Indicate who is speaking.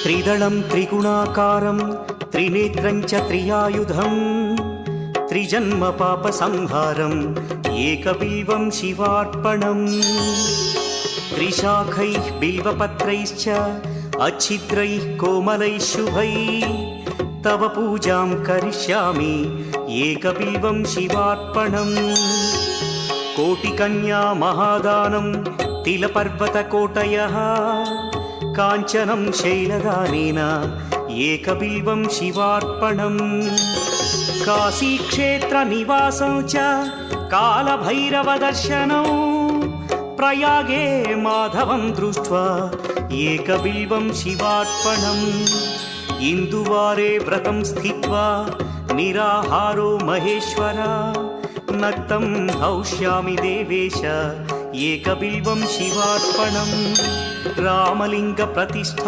Speaker 1: त्रिदलं त्रिगुणाकारं त्रिनेत्रं च त्रियायुधं त्रिजन्म पापसंहारम् एकबिल्वं शिवार्पणम् त्रिशाखैः बिल्वपत्रैश्च अच्छिद्रैः कोमलैः शुभैः तव पूजां करिष्यामि एकबिल्वं शिवार्पणम् कोटिकन्या महादानं तिलपर्वतकोटयः काञ्चनं शैलदानेन एकबिल्वं शिवार्पणम् काशीक्षेत्रनिवासं च कालभैरवदर्शनौ प्रयागे माधवं दृष्ट्वा एकबिल्वं शिवार्पणम् इन्दुवारे व्रतं स्थित्वा निराहारो महेश्वर नक्तं हौष्यामि देवेश एकबिल्वं शिवार्पणम् रामलिङ्गप्रतिष्ठा